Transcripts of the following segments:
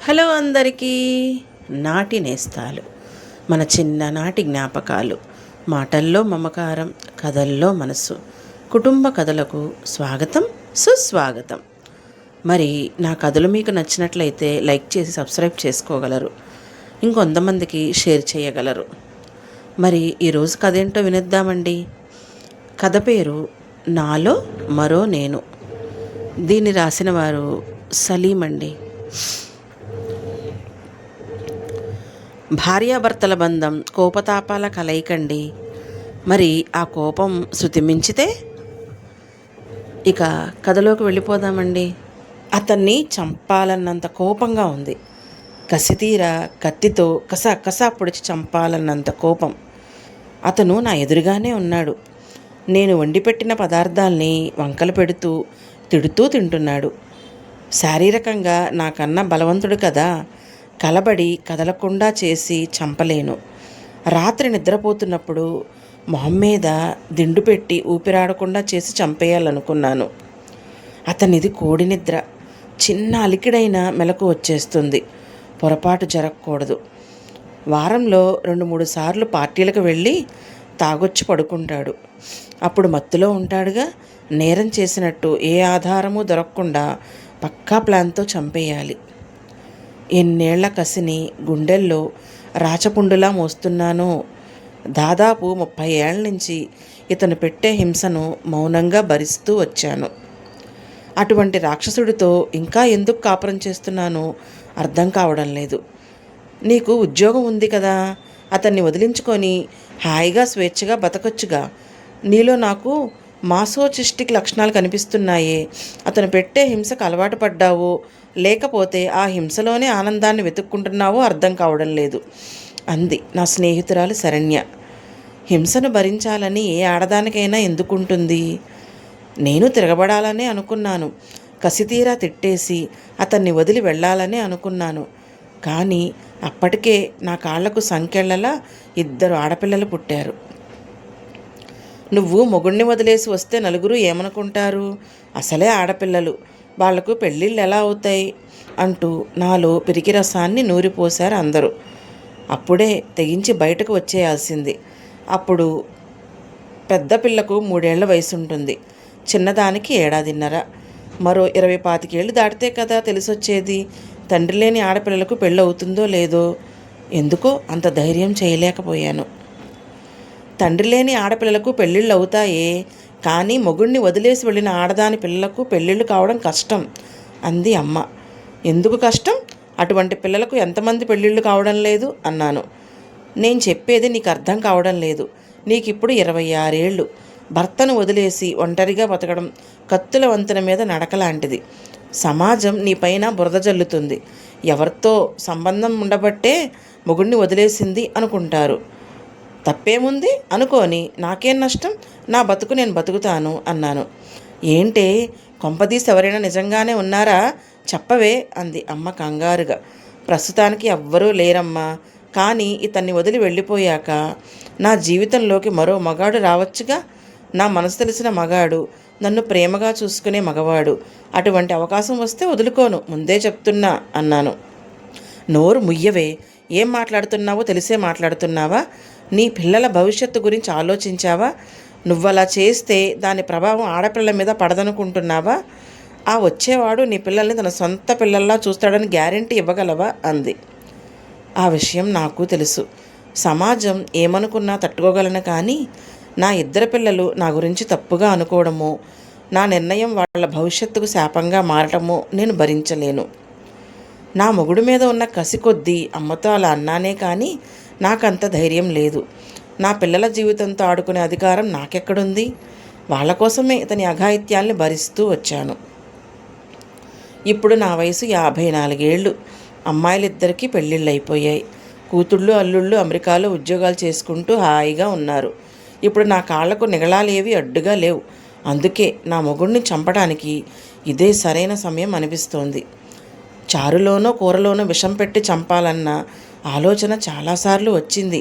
Hello అందరికీ. నాటి నేస్తాలు, మన చిన్ననాటి జ్ఞాపకాలు, మాటల్లో మమకారం, కథల్లో మనసు, కుటుంబ కథలకు స్వాగతం, సుస్వాగతం. మరి నా కథలు మీకు నచ్చినట్లయితే లైక్ చేసి సబ్స్క్రైబ్ చేసుకోగలరు, ఇంకొంతమందికి షేర్ చేయగలరు. మరి ఈరోజు కథ ఏంటో వినిద్దామండి. కథ పేరు నాలో మరో నేను. దీన్ని రాసిన వారు సలీం అండి. భార్యాభర్తల బంధం కోపతాపాల కలయికండి. మరి ఆ కోపం శృతిమించితే ఇక కథలోకి వెళ్ళిపోదామండి. అతన్ని చంపాలన్నంత కోపంగా ఉంది. కసితీర కత్తితో కసా పొడిచి చంపాలన్నంత కోపం. అతను నా ఎదురుగానే ఉన్నాడు. నేను వండిపెట్టిన పదార్థాల్ని వంకలు పెడుతూ తిడుతూ తింటున్నాడు. శారీరకంగా నాకన్నా బలవంతుడు కదా, కలబడి కదలకుండా చేసి చంపలేను. రాత్రి నిద్రపోతున్నప్పుడు మొహం మీద దిండు పెట్టి ఊపిరాడకుండా చేసి చంపేయాలనుకున్నాను. అతనిది కోడి నిద్ర. చిన్న అలికిడైన మెలకు వచ్చేస్తుంది. పొరపాటు జరగకూడదు. వారంలో 2-3 సార్లు పార్టీలకు వెళ్ళి తాగొచ్చి పడుకుంటాడు. అప్పుడు మత్తులో ఉంటాడుగా. నేరం చేసినట్టు ఏ ఆధారము దొరకకుండా పక్కా ప్లాన్తో చంపేయాలి. ఎన్నేళ్ల కసిని గుండెల్లో రాచపుండులా మోస్తున్నానో. దాదాపు 30 ఏళ్ల నుంచి ఇతను పెట్టే హింసను మౌనంగా భరిస్తూ వచ్చాను. అటువంటి రాక్షసుడితో ఇంకా ఎందుకు కాపురం చేస్తున్నానో అర్థం కావడం లేదు. నీకు ఉద్యోగం ఉంది కదా, అతన్ని వదిలించుకొని హాయిగా స్వేచ్ఛగా బతకొచ్చుగా. నీలో నాకు మాసోచిస్టిక్ లక్షణాలు కనిపిస్తున్నాయే. అతను పెట్టే హింసకు అలవాటు పడ్డావో లేకపోతే ఆ హింసలోనే ఆనందాన్ని వెతుక్కుంటున్నావో అర్థం కావడం లేదు అంది నా స్నేహితురాలు శరణ్య. హింసను భరించాలని ఏ ఆడదానికైనా ఎందుకుంటుంది? నేను తిరగబడాలనే అనుకున్నాను. కసితీరా తిట్టేసి అతన్ని వదిలి వెళ్ళాలనే అనుకున్నాను. కానీ అప్పటికే నా కాళ్లకు సంకెళ్లలా 2 ఆడపిల్లలు పుట్టారు. నువ్వు మొగుణ్ణి వదిలేసి వస్తే నలుగురు ఏమనుకుంటారు? అసలే ఆడపిల్లలు, వాళ్లకు పెళ్ళిళ్ళు ఎలా అవుతాయి అంటూ నాలో పిరికి రసాన్ని నూరిపోశారు అందరూ. అప్పుడే తెగించి బయటకు వచ్చేయాల్సింది. అప్పుడు పెద్ద పిల్లకు 3 ఏళ్ల వయసు ఉంటుంది, చిన్నదానికి 1.5. మరో 20-25 ఏళ్ళు దాటితే కదా తెలిసొచ్చేది తండ్రి లేని ఆడపిల్లలకు పెళ్ళవుతుందో లేదో. ఎందుకో అంత ధైర్యం చేయలేకపోయాను. తండ్రి లేని ఆడపిల్లలకు పెళ్ళిళ్ళు అవుతాయే, కానీ మొగుడిని వదిలేసి వెళ్ళిన ఆడదాని పిల్లలకు పెళ్ళిళ్ళు కావడం కష్టం అంది అమ్మ. ఎందుకు కష్టం? అటువంటి పిల్లలకు ఎంతమంది పెళ్ళిళ్ళు కావడం లేదు అన్నాను. నేను చెప్పేది నీకు అర్థం కావడం లేదు. నీకిప్పుడు 26 ఏళ్ళు. భర్తను వదిలేసి ఒంటరిగా బతకడం కత్తుల వంతెన మీద నడకలాంటిది. సమాజం నీపైన బురద జల్లుతుంది. ఎవరితో సంబంధం ఉండబట్టే మొగుడిని వదిలేసింది అనుకుంటారు. తప్పేముంది అనుకోని, నాకేం నష్టం? నా బతుకు నేను బతుకుతాను అన్నాను. ఏంటే, కొంపదీసి ఎవరైనా నిజంగానే ఉన్నారా? చెప్పవే అంది అమ్మ కంగారుగా. ప్రస్తుతానికి ఎవ్వరూ లేరమ్మా, కానీ ఇతన్ని వదిలి వెళ్ళిపోయాక నా జీవితంలోకి మరో మగాడు రావచ్చుగా. నా మనసు తెలిసిన మగాడు, నన్ను ప్రేమగా చూసుకునే మగవాడు. అటువంటి అవకాశం వస్తే వదులుకోను, ముందే చెప్తున్నా అన్నాను. నోరు ముయ్యవే. ఏం మాట్లాడుతున్నావో తెలిసే మాట్లాడుతున్నావా? నీ పిల్లల భవిష్యత్తు గురించి ఆలోచించావా? నువ్వలా చేస్తే దాని ప్రభావం ఆడపిల్లల మీద పడదనుకుంటున్నావా? ఆ వచ్చేవాడు నీ పిల్లల్ని తన సొంత పిల్లల్లా చూస్తాడని గ్యారెంటీ ఇవ్వగలవా అంది. ఆ విషయం నాకు తెలుసు. సమాజం ఏమనుకున్నా తట్టుకోగలను, కానీ నా 2 పిల్లలు నా గురించి తప్పుగా అనుకోవడమో, నా నిర్ణయం వాళ్ళ భవిష్యత్తుకు శాపంగా మారటమో నేను భరించలేను. నా మొగుడు మీద ఉన్న కసి కొద్దీ అమ్మతో అలా అన్నానే, కానీ నాకంత ధైర్యం లేదు. నా పిల్లల జీవితంతో ఆడుకునే అధికారం నాకెక్కడుంది? వాళ్ళ కోసమే ఇతని అఘాయిత్యాల్ని భరిస్తూ వచ్చాను. ఇప్పుడు నా వయసు 54 ఏళ్ళు. అమ్మాయిలిద్దరికీ పెళ్ళిళ్ళు అయిపోయాయి. కూతుళ్ళు అల్లుళ్ళు అమెరికాలో ఉద్యోగాలు చేసుకుంటూ హాయిగా ఉన్నారు. ఇప్పుడు నా కాళ్లకు నిగళాలేవి అడ్డుగా లేవు. అందుకే నా మొగుడిని చంపడానికి ఇదే సరైన సమయం అనిపిస్తోంది. చారులోనో కూరలోనో విషం పెట్టి చంపాలన్న ఆలోచన చాలాసార్లు వచ్చింది.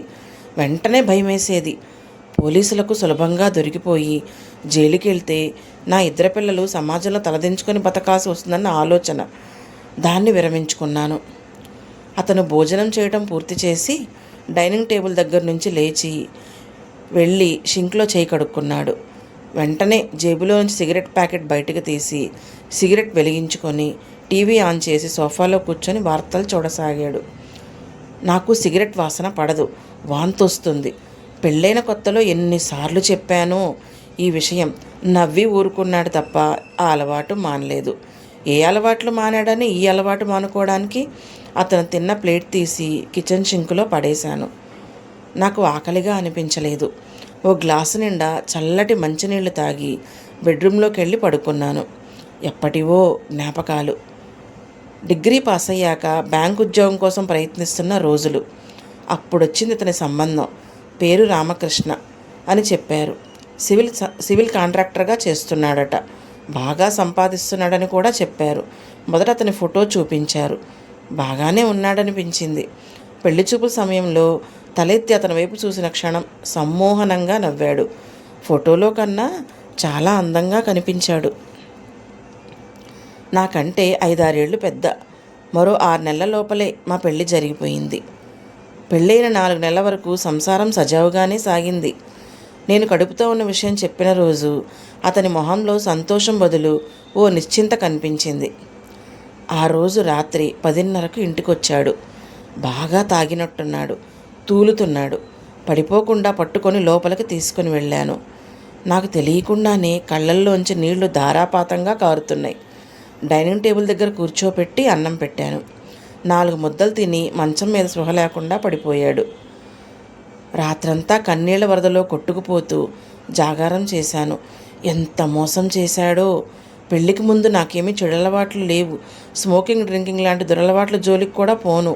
వెంటనే భయమేసేది. పోలీసులకు సులభంగా దొరికిపోయి జైలుకి వెళ్తే నా 2 పిల్లలు సమాజంలో తలదించుకొని బతకాల్సి వస్తుందన్న ఆలోచన. దాన్ని విరమించుకున్నాను. అతను భోజనం చేయడం పూర్తి చేసి డైనింగ్ టేబుల్ దగ్గర నుంచి లేచి వెళ్ళి షింక్లో చేయి కడుక్కున్నాడు. వెంటనే జేబులో నుంచి సిగరెట్ ప్యాకెట్ బయటకు తీసి సిగరెట్ వెలిగించుకొని టీవీ ఆన్ చేసి సోఫాలో కూర్చొని వార్తలు చూడసాగాడు. నాకు సిగరెట్ వాసన పడదు, వాంతొస్తుంది. పెళ్ళైన కొత్తలో ఎన్నిసార్లు చెప్పానో ఈ విషయం. నవ్వి ఊరుకున్నాడు తప్ప ఆ అలవాటు మానలేదు. ఏ అలవాట్లు మానాడని ఈ అలవాటు మానుకోవడానికి అతను తిన్న ప్లేట్ తీసి కిచెన్ షింకులో పడేశాను. నాకు ఆకలిగా అనిపించలేదు. ఓ గ్లాసు నిండా చల్లటి మంచినీళ్లు తాగి బెడ్రూమ్లోకి వెళ్ళి పడుకున్నాను. ఎప్పటివో జ్ఞాపకాలు. డిగ్రీ పాస్ అయ్యాక బ్యాంక్ ఉద్యోగం కోసం ప్రయత్నిస్తున్న రోజులు. అప్పుడొచ్చింది ఇతని సంబంధం. పేరు రామకృష్ణ అని చెప్పారు. సివిల్ కాంట్రాక్టర్గా చేస్తున్నాడట. బాగా సంపాదిస్తున్నాడని కూడా చెప్పారు. మొదట అతని ఫోటో చూపించారు. బాగానే ఉన్నాడనిపించింది. పెళ్లి చూపుల సమయంలో తలెత్తి అతని వైపు చూసిన క్షణం సమ్మోహనంగా నవ్వాడు. ఫోటోలో కన్నా చాలా అందంగా కనిపించాడు. నాకంటే 5-6 ఏళ్ళు పెద్ద. మరో 6 నెలల లోపలే మా పెళ్లి జరిగిపోయింది. పెళ్ళైన 4 నెలల వరకు సంసారం సజావుగానే సాగింది. నేను కడుపుతో ఉన్న విషయం చెప్పిన రోజు అతని మొహంలో సంతోషం బదులు ఓ నిశ్చింత కనిపించింది. ఆ రోజు రాత్రి 10:30కు ఇంటికొచ్చాడు. బాగా తాగినట్టున్నాడు. తూలుతున్నాడు. పడిపోకుండా పట్టుకొని లోపలికి తీసుకుని వెళ్ళాను. నాకు తెలియకుండానే కళ్ళల్లోంచి నీళ్లు ధారాపాతంగా కారుతున్నాయి. డైనింగ్ టేబుల్ దగ్గర కూర్చోపెట్టి అన్నం పెట్టాను. 4 ముద్దలు తిని మంచం మీద స్పృహ లేకుండా పడిపోయాడు. రాత్రంతా కన్నీళ్ల వరదలో కొట్టుకుపోతూ జాగారం చేశాను. ఎంత మోసం చేశాడో! పెళ్లికి ముందు నాకేమీ చెడలవాట్లు లేవు. స్మోకింగ్, డ్రింకింగ్ లాంటి దురలవాట్ల జోలికి కూడా పోను.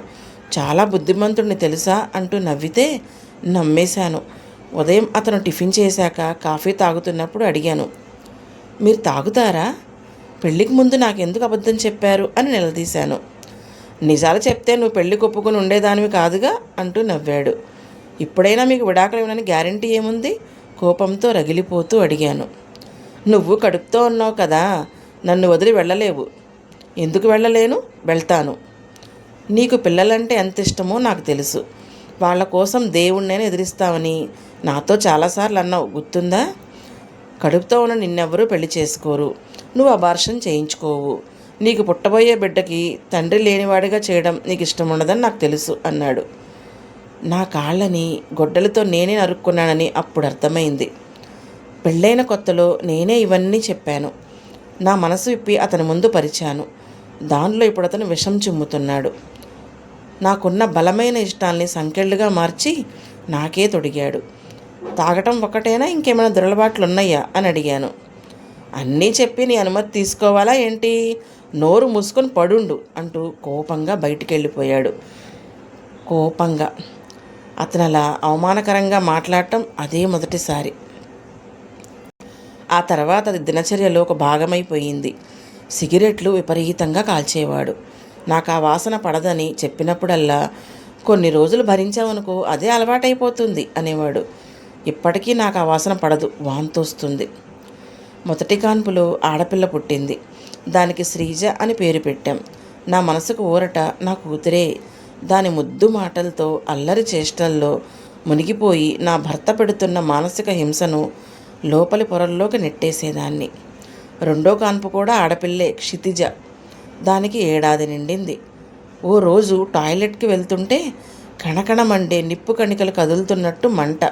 చాలా బుద్ధిమంతుడిని తెలుసా అంటూ నవ్వితే నమ్మేశాను. ఉదయం అతను టిఫిన్ చేశాక కాఫీ తాగుతున్నప్పుడు అడిగాను, మీరు తాగుతారా? పెళ్లికి ముందు నాకెందుకు అబద్ధం చెప్పారు అని నిలదీశాను. నిజాలు చెప్తే నువ్వు పెళ్లికి ఒప్పుకొని ఉండేదానివి కాదుగా అంటూ నవ్వాడు. ఇప్పుడైనా మీకు విడాకులు ఇవ్వనని గ్యారంటీ ఏముంది? కోపంతో రగిలిపోతూ అడిగాను. నువ్వు కడుపుతో ఉన్నావు కదా, నన్ను వదిలి వెళ్ళలేవు. ఎందుకు వెళ్ళలేను? వెళ్తాను. నీకు పిల్లలంటే ఎంత ఇష్టమో నాకు తెలుసు. వాళ్ళ కోసం దేవుణ్ణైనా ఎదిరిస్తావని నాతో చాలాసార్లు అన్నావు, గుర్తుందా? కడుపుతో ఉన్న నిన్నెవ్వరూ పెళ్లి చేసుకోరు. నువ్వు అబార్షన్ చేయించుకోవు. నీకు పుట్టబోయే బిడ్డకి తండ్రి లేనివాడిగా చేయడం నీకు ఇష్టం ఉండదని నాకు తెలుసు అన్నాడు. నా కాళ్ళని గొడ్డలతో నేనే నరుక్కున్నానని అప్పుడు అర్థమైంది. పెళ్ళైన కొత్తలో నేనే ఇవన్నీ చెప్పాను. నా మనసు విప్పి అతని ముందు పరిచాను. దానిలో ఇప్పుడు అతను విషం చిమ్ముతున్నాడు. నాకున్న బలమైన ఇష్టాల్ని సంకెళ్ళుగా మార్చి నాకే తొడిగాడు. తాగటం ఒక్కటేనా, ఇంకేమైనా దురలవాట్లు ఉన్నాయా అని అడిగాను. అన్నీ చెప్పి నీ అనుమతి తీసుకోవాలా ఏంటి? నోరు మూసుకొని పడుండు అంటూ కోపంగా బయటికి వెళ్ళిపోయాడు. కోపంగా అతను అలా అవమానకరంగా మాట్లాడటం అదే మొదటిసారి. ఆ తర్వాత అది దినచర్యలో ఒక భాగమైపోయింది. సిగరెట్లు విపరీతంగా కాల్చేవాడు. నాకు ఆ వాసన పడదని చెప్పినప్పుడల్లా, కొన్ని రోజులు భరించావనుకో అదే అలవాటైపోతుంది అనేవాడు. ఇప్పటికీ నాకు ఆ వాసన పడదు, వాంతొస్తుంది. మొదటి కాన్పులో ఆడపిల్ల పుట్టింది. దానికి శ్రీజ అని పేరు పెట్టాం. నా మనసుకు ఊరట నా కూతురే. దాని ముద్దు మాటలతో, అల్లరి చేష్టల్లో మునిగిపోయి నా భర్త పెడుతున్న మానసిక హింసను లోపలి పొరల్లోకి నెట్టేసేదాన్ని. రెండో కాన్పు కూడా ఆడపిల్లే, క్షితిజ. దానికి 7 ఏడాది నిండింది. ఓ రోజు టాయిలెట్కి వెళ్తుంటే కణకణమండే నిప్పు కణికలు కదులుతున్నట్టు మంట.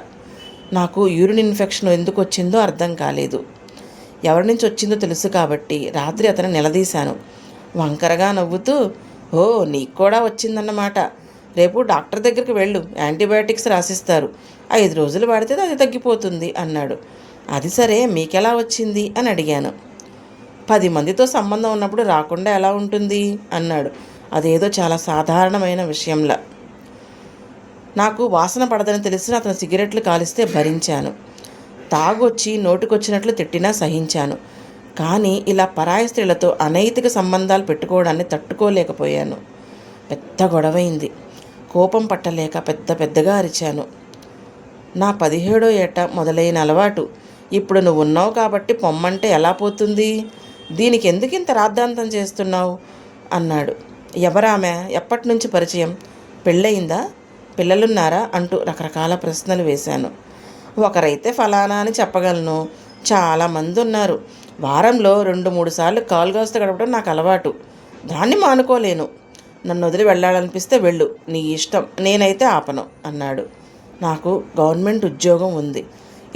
నాకు యూరిన్ ఇన్ఫెక్షన్ ఎందుకు వచ్చిందో అర్థం కాలేదు. ఎవరి నుంచి వచ్చిందో తెలుసు కాబట్టి రాత్రి అతను నిలదీశాను. వంకరగా నవ్వుతూ, ఓ నీకు కూడా వచ్చిందన్నమాట. రేపు డాక్టర్ దగ్గరికి వెళ్ళు, యాంటీబయాటిక్స్ రాసిస్తారు. 5 రోజులు వాడితే అది తగ్గిపోతుంది అన్నాడు. అది సరే, మీకెలా వచ్చింది అని అడిగాను. 10 మందితో సంబంధం ఉన్నప్పుడు రాకుండా ఎలా ఉంటుంది అన్నాడు. అదేదో చాలా సాధారణమైన విషయంలా. నాకు వాసన పడదని తెలిసిన అతను సిగరెట్లు కాలిస్తే భరించాను. తాగొచ్చి నోటికొచ్చినట్లు తిట్టినా సహించాను. కానీ ఇలా పరాయి స్త్రీలతో అనైతిక సంబంధాలు పెట్టుకోవడాన్ని తట్టుకోలేకపోయాను. పెద్ద గొడవైంది. కోపం పట్టలేక పెద్దగా అరిచాను. నా 17వ ఏట మొదలైన అలవాటు. ఇప్పుడు నువ్వు ఉన్నావు కాబట్టి పొమ్మంటే ఎలా పోతుంది? దీనికి ఎందుకు ఇంత రాద్ధాంతం చేస్తున్నావు అన్నాడు. ఎవరామె? ఎప్పటి నుంచి పరిచయం? పెళ్ళయిందా? పిల్లలున్నారా? అంటూ రకరకాల ప్రశ్నలు వేశాను. ఒకరైతే ఫలానా అని చెప్పగలను, చాలామంది ఉన్నారు. వారంలో 2-3 సార్లు కాల్ కాస్త గడపడం నాకు అలవాటు. దాన్ని మానుకోలేను. నన్ను వదిలి వెళ్ళాలనిపిస్తే వెళ్ళు, నీ ఇష్టం, నేనైతే ఆపను అన్నాడు. నాకు గవర్నమెంట్ ఉద్యోగం ఉంది.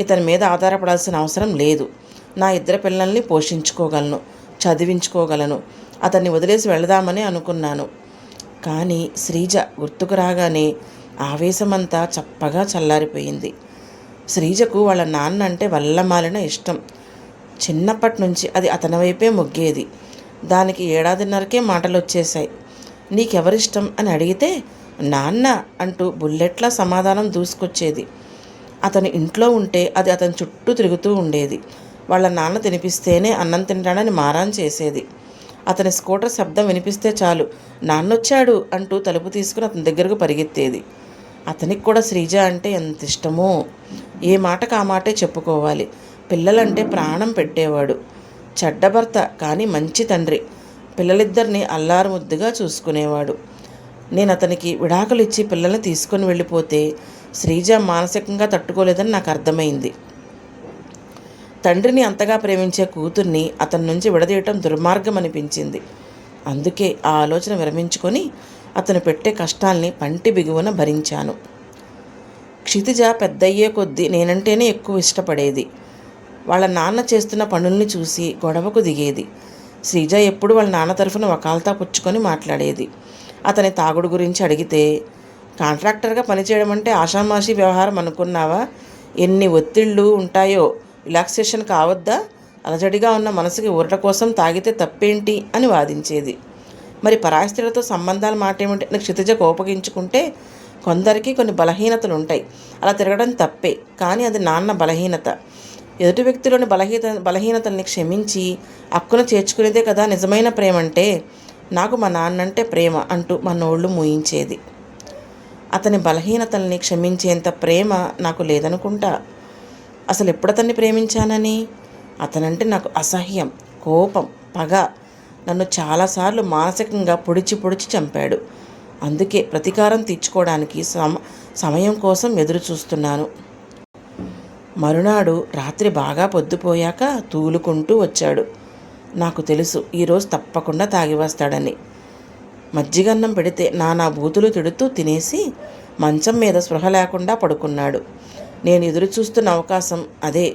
ఇతని మీద ఆధారపడాల్సిన అవసరం లేదు. నా 2 పిల్లల్ని పోషించుకోగలను, చదివించుకోగలను. అతన్ని వదిలేసి వెళదామని అనుకున్నాను. కానీ శ్రీజ గుర్తుకు రాగానే ఆవేశమంతా చప్పగా చల్లారిపోయింది. శ్రీజకు వాళ్ళ నాన్న అంటే వల్లమాలిన ఇష్టం. చిన్నప్పటి నుంచి అది అతని వైపే మొగ్గేది. దానికి 1.5 ఏళ్లకే మాటలు వచ్చేశాయి. నీకెవరిష్టం అని అడిగితే నాన్న అంటూ బుల్లెట్లా సమాధానం దూసుకొచ్చేది. అతను ఇంట్లో ఉంటే అది అతని చుట్టూ తిరుగుతూ ఉండేది. వాళ్ళ నాన్న తినిపిస్తేనే అన్నం తింటాడని మారాన్ చేసేది. అతని స్కూటర్ శబ్దం వినిపిస్తే చాలు, నాన్నొచ్చాడు అంటూ తలుపు తీసుకుని అతని దగ్గరకు పరిగెత్తేది. అతనికి కూడా శ్రీజ అంటే ఎంత ఇష్టమో. ఏ మాటకు ఆ మాటే చెప్పుకోవాలి. పిల్లలంటే ప్రాణం పెట్టేవాడు. చెడ్డ భర్త కానీ మంచి తండ్రి. పిల్లలిద్దరినీ అల్లారు ముద్దుగా చూసుకునేవాడు. నేను అతనికి విడాకులు ఇచ్చి పిల్లల్ని తీసుకొని వెళ్ళిపోతే శ్రీజ మానసికంగా తట్టుకోలేదని నాకు అర్థమైంది. తండ్రిని అంతగా ప్రేమించే కూతుర్ని అతని నుంచి విడదీయటం దుర్మార్గం అనిపించింది. అందుకే ఆ ఆలోచన విరమించుకొని అతను పెట్టే కష్టాల్ని పంటి బిగువన భరించాను. క్షితిజ పెద్దయ్యే కొద్దీ నేనంటేనే ఎక్కువ ఇష్టపడేది. వాళ్ళ నాన్న చేస్తున్న పనుల్ని చూసి గొడవకు దిగేది. శ్రీజ ఎప్పుడు వాళ్ళ నాన్న తరఫున వకాల్తా పుచ్చుకొని మాట్లాడేది. అతని తాగుడు గురించి అడిగితే, కాంట్రాక్టర్గా పనిచేయడం అంటే ఆషామాషి వ్యవహారం అనుకున్నావా? ఎన్ని ఒత్తిళ్ళు ఉంటాయో, రిలాక్సేషన్ కావద్దా? అలజడిగా ఉన్న మనసుకి ఊరట కోసం తాగితే తప్పేంటి అని వాదించేది. మరి పరాయి స్త్రీలతో సంబంధాల మాట ఏమిటి అని క్షితిజ కోపగించుకుంటే, కొందరికి కొన్ని బలహీనతలు ఉంటాయి, అలా తిరగడం తప్పే, కానీ అది నాన్న బలహీనత. ఎదుటి వ్యక్తిలోని బలహీనతల్ని క్షమించి అక్కున చేర్చుకునేదే కదా నిజమైన ప్రేమ అంటే. నాకు మా నాన్నంటే ప్రేమ అంటూ మా నోళ్ళు మూయించేది. అతని బలహీనతల్ని క్షమించేంత ప్రేమ నాకు లేదనుకుంటా. అసలు ఎప్పుడు అతన్ని ప్రేమించానని? అతనంటే నాకు అసహ్యం, కోపం, పగ. నన్ను చాలాసార్లు మానసికంగా పొడిచి పొడిచి చంపాడు. అందుకే ప్రతీకారం తీర్చుకోవడానికి సమయం కోసం ఎదురు చూస్తున్నాను. మరునాడు రాత్రి బాగా పొద్దుపోయాక తూలుకుంటూ వచ్చాడు. నాకు తెలుసు ఈరోజు తప్పకుండా తాగి వస్తాడని. మజ్జిగన్నం పెడితే నానా బూతులు తిడుతూ తినేసి మంచం మీద స్పృహ లేకుండా పడుకున్నాడు. నేను ఎదురు చూస్తున్న అవకాశం అదే.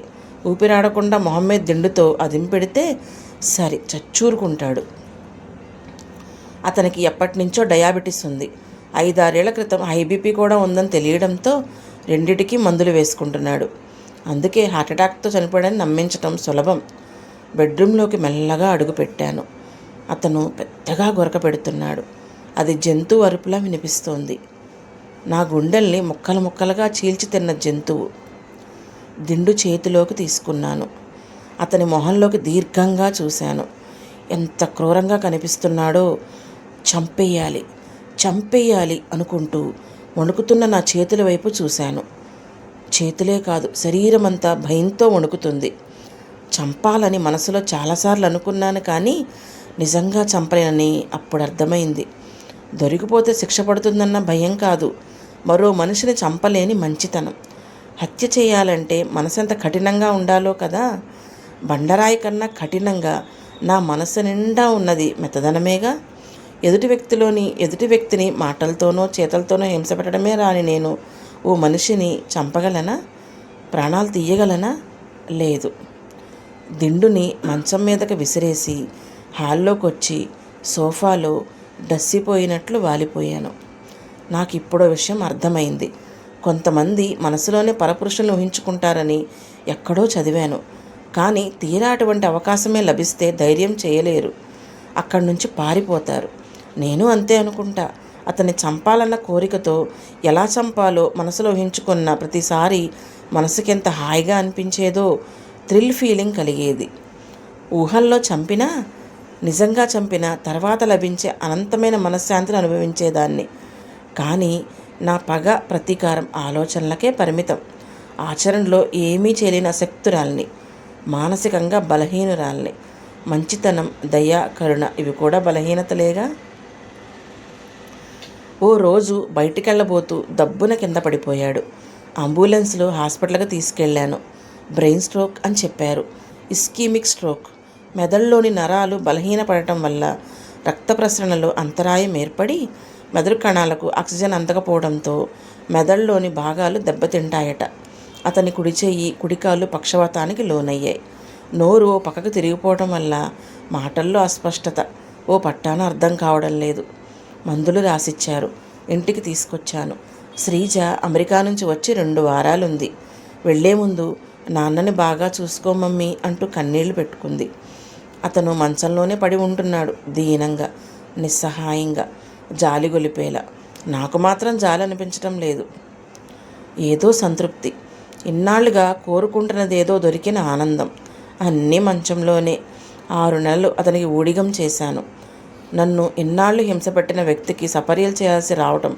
ఊపిరాడకుండా మొహం మీద దిండుతో అదింపెడితే సరి చచ్చూరుకుంటాడు. అతనికి ఎప్పటినుంచో డయాబెటీస్ ఉంది. 5-6 ఏళ్ల క్రితం హై బీపీ కూడా ఉందని తెలియడంతో రెండిటికీ మందులు వేసుకుంటున్నాడు. అందుకే హార్ట్అటాక్తో చనిపోయాడని నమ్మించటం సులభం. బెడ్రూమ్లోకి మెల్లగా అడుగుపెట్టాను. అతను పెద్దగా గొరక పెడుతున్నాడు. అది జంతువు అరుపులా వినిపిస్తోంది. నా గుండెల్ని ముక్కలు ముక్కలుగా చీల్చి తిన్న జంతువు. దిండు చేతిలోకి తీసుకున్నాను. అతని మొహంలోకి దీర్ఘంగా చూశాను. ఎంత క్రూరంగా కనిపిస్తున్నాడో. చంపేయాలి చంపేయాలి అనుకుంటూ వణుకుతున్న నా చేతుల వైపు చూశాను. చేతులే కాదు, శరీరమంతా భయంతో వణుకుతుంది. చంపాలని మనసులో చాలాసార్లు అనుకున్నాను, కానీ నిజంగా చంపలేనని అప్పుడు అర్థమైంది. దొరికిపోతే శిక్ష పడుతుందన్న భయం కాదు, మరో మనిషిని చంపలేని మంచితనం. హత్య చేయాలంటే మనసు ఎంత కఠినంగా ఉండాలో కదా. బండరాయి కన్నా కఠినంగా నా మనసు నిండా ఉన్నది మెత్తదనమేగా. ఎదుటి వ్యక్తిని మాటలతోనో చేతలతోనో హింస పెట్టడమే రాని నేను ఓ మనిషిని చంపగలనా? ప్రాణాలు తీయగలనా? లేదు. దిండుని మంచం మీదకి విసిరేసి హాల్లోకి వచ్చి సోఫాలో డస్సిపోయినట్లు వాలిపోయాను. నాకు ఇప్పుడో విషయం అర్థమైంది. కొంతమంది మనసులోనే పరపురుషులను ఊహించుకుంటారని ఎక్కడో చదివాను. కానీ తీరా అటువంటి అవకాశమే లభిస్తే ధైర్యం చేయలేరు, అక్కడి నుంచి పారిపోతారు. నేను అంతే అనుకుంటా. అతన్ని చంపాలన్న కోరికతో ఎలా చంపాలో మనసులో ఊహించుకున్న ప్రతిసారి మనసుకెంత హాయిగా అనిపించేదో, థ్రిల్ ఫీలింగ్ కలిగేది. ఊహల్లో చంపినా, నిజంగా చంపినా తర్వాత లభించే అనంతమైన మనశ్శాంతిని అనుభవించేదాన్ని. కానీ నా పగ, ప్రతీకారం ఆలోచనలకే పరిమితం. ఆచరణలో ఏమీ చేయలేని అశక్తురాల్ని, మానసికంగా బలహీనురాల్ని. మంచితనం, దయ, కరుణ ఇవి కూడా బలహీనతలేగా. ఓ రోజు బయటికెళ్ళబోతూ దబ్బున కింద పడిపోయాడు. అంబులెన్స్లో హాస్పిటల్కి తీసుకెళ్లాను. బ్రెయిన్ స్ట్రోక్ అని చెప్పారు. Ischaemic stroke. మెదడులోని నరాలు బలహీనపడటం వల్ల రక్త ప్రసరణలో అంతరాయం ఏర్పడి మెదడు కణాలకు ఆక్సిజన్ అందకపోవడంతో మెదడులోని భాగాలు దెబ్బతింటాయట. అతని కుడి చెయ్యి, కుడికాలు పక్షవాతానికి లోనయ్యాయి. నోరు ఓ పక్కకు తిరిగిపోవడం వల్ల మాటల్లో అస్పష్టత, ఓ పట్టాన అర్థం కావడం లేదు. మందులు రాసిచ్చారు. ఇంటికి తీసుకొచ్చాను. శ్రీజ అమెరికా నుంచి వచ్చి 2 వారాలుంది. వెళ్లే ముందు నాన్నని బాగా చూసుకో మమ్మీ అంటూ కన్నీళ్లు పెట్టుకుంది. అతను మంచంలోనే పడి ఉంటున్నాడు, దీనంగా, నిస్సహాయంగా, జాలి గొలిపేలా. నాకు మాత్రం జాలి అనిపించటం లేదు. ఏదో సంతృప్తి, ఇన్నాళ్లుగా కోరుకుంటున్నదేదో దొరికిన ఆనందం. అన్నీ మంచంలోనే. 6 నెలలు అతనికి ఊడిగం చేశాను. నన్ను ఇన్నాళ్లు హింసపెట్టిన వ్యక్తికి సపర్యలు చేయాల్సి రావటం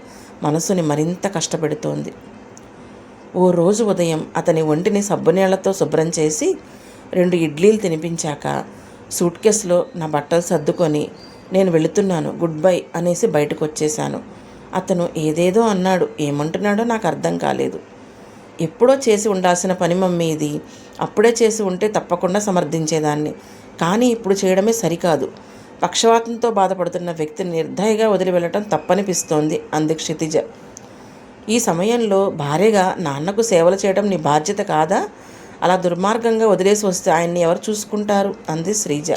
మనసుని మరింత కష్టపెడుతోంది. ఓ రోజు ఉదయం అతని ఒంటిని సబ్బునీళ్లతో శుభ్రం చేసి 2 ఇడ్లీలు తినిపించాక సూట్ కేసులో నా బట్టలు సర్దుకొని నేను వెళుతున్నాను, గుడ్ బై అనేసి బయటకు వచ్చేశాను. అతను ఏదేదో అన్నాడు. ఏమంటున్నాడో నాకు అర్థం కాలేదు. ఎప్పుడో చేసి ఉండాల్సిన పని మమ్మీ ఇది. అప్పుడే చేసి ఉంటే తప్పకుండా సమర్థించేదాన్ని. కానీ ఇప్పుడు చేయడమే సరికాదు. పక్షవాతంతో బాధపడుతున్న వ్యక్తిని నిర్దయగా వదిలి వెళ్ళటం తప్పనిపిస్తోంది అంది క్షితిజ. ఈ సమయంలో భార్యగా నాన్నకు సేవలు చేయడం నీ బాధ్యత కాదా? అలా దుర్మార్గంగా వదిలేసి వస్తే ఆయన్ని ఎవరు చూసుకుంటారు అంది శ్రీజ.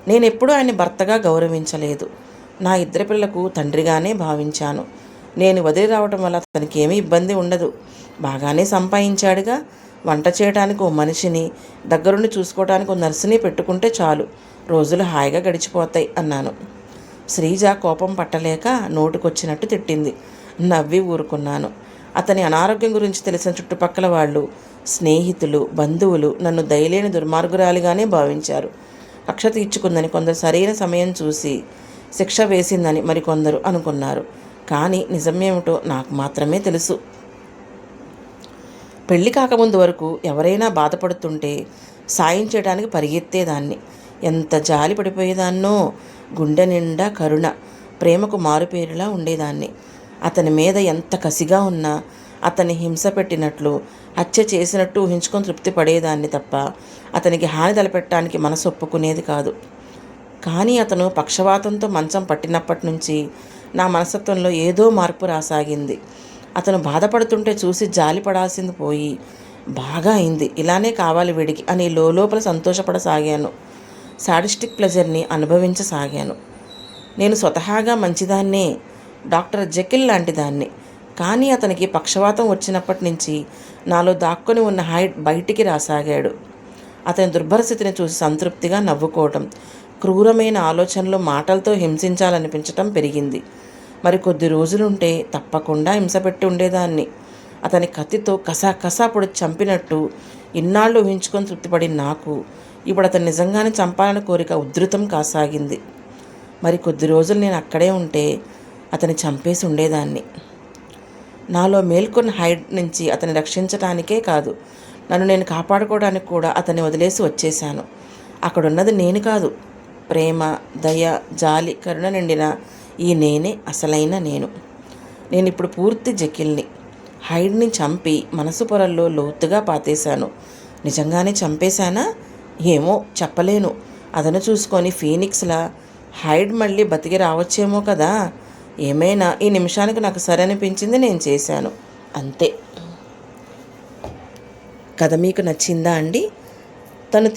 నేనెప్పుడూ ఆయన్ని భర్తగా గౌరవించలేదు. నా 2 పిల్లలకు తండ్రిగానే భావించాను. నేను వదిలి రావటం వల్ల తనకి ఏమీ ఇబ్బంది ఉండదు. బాగానే సంపాదించాడుగా. వంట చేయడానికి ఓ మనిషిని, దగ్గరుండి చూసుకోవడానికి ఓ నర్సుని పెట్టుకుంటే చాలు, రోజులు హాయిగా గడిచిపోతాయి అన్నాను. శ్రీజ కోపం పట్టలేక నోటుకొచ్చినట్టు తిట్టింది. నవ్వి ఊరుకున్నాను. అతని అనారోగ్యం గురించి తెలిసిన చుట్టుపక్కల వాళ్ళు, స్నేహితులు, బంధువులు నన్ను దయలేని దుర్మార్గురాలిగానే భావించారు. కక్ష తీర్చుకుందని కొందరు, సరైన సమయం చూసి శిక్ష వేసిందని మరికొందరు అనుకున్నారు. కానీ నిజమేమిటో నాకు మాత్రమే తెలుసు. పెళ్లి కాకముందు వరకు ఎవరైనా బాధపడుతుంటే సాయం చేయడానికి పరిగెత్తేదాన్ని. ఎంత జాలి పడిపోయేదాన్నో. గుండె నిండా కరుణ, ప్రేమకు మారుపేరులా ఉండేదాన్ని. అతని మీద ఎంత కసిగా ఉన్నా అతన్ని హింస పెట్టినట్లు, హత్య చేసినట్టు ఊహించుకొని తృప్తి పడేదాన్ని తప్ప అతనికి హాని తలపెట్టడానికి మనసు ఒప్పుకునేది కాదు. కానీ అతను పక్షవాతంతో మంచం పట్టినప్పటి నుంచి నా మనస్తత్వంలో ఏదో మార్పు రాసాగింది. అతను బాధపడుతుంటే చూసి జాలి పడాల్సింది పోయి, బాగా అయింది, ఇలానే కావాలి వీడికి అని లోపల సంతోషపడసాగాను. సాడిస్టిక్ ప్లెజర్ని అనుభవించసాగాను. నేను స్వతహాగా మంచిదాన్నే, డాక్టర్ జెకిల్ లాంటి దాన్ని. కానీ అతనికి పక్షవాతం వచ్చినప్పటి నుంచి నాలో దాక్కొని ఉన్న హైడ్ బయటికి రాసాగాడు. అతని దుర్భరస్థితిని చూసి సంతృప్తిగా నవ్వుకోవటం, క్రూరమైన ఆలోచనలు, మాటలతో హింసించాలనిపించటం పెరిగింది. మరి కొద్ది రోజులుంటే తప్పకుండా హింసపెట్టి ఉండేదాన్ని. అతని కత్తితో కసా పొడి చంపినట్టు ఇన్నాళ్ళు ఊహించుకొని తృప్తిపడి నాకు ఇప్పుడు అతను నిజంగానే చంపాలని కోరిక ఉధృతం కాసాగింది. మరి కొద్ది రోజులు నేను అక్కడే ఉంటే అతన్ని చంపేసి ఉండేదాన్ని. నాలో మేల్కొన్న హైడ్ నుంచి అతన్ని రక్షించటానికే కాదు, నన్ను నేను కాపాడుకోవడానికి కూడా అతన్ని వదిలేసి వచ్చేశాను. అక్కడున్నది నేను కాదు, ప్రేమ, దయ, జాలి, కరుణ నిండిన ఈ నేనే అసలైన నేను. నేనిప్పుడు పూర్తి జెకిల్ని. హైడ్ని చంపి మనసు పొరల్లో లోతుగా పాతేశాను. నిజంగానే చంపేశానా? ఏమో చెప్పలేను. అదను చూసుకొని ఫీనిక్స్లా హైడ్ మళ్ళీ బతికి రావచ్చేమో కదా. ఏమైనా ఈ నిమిషానికి నాకు సరనిపించింది నేను చేశాను, అంతే. కథ మీకు నచ్చిందా అండి? తను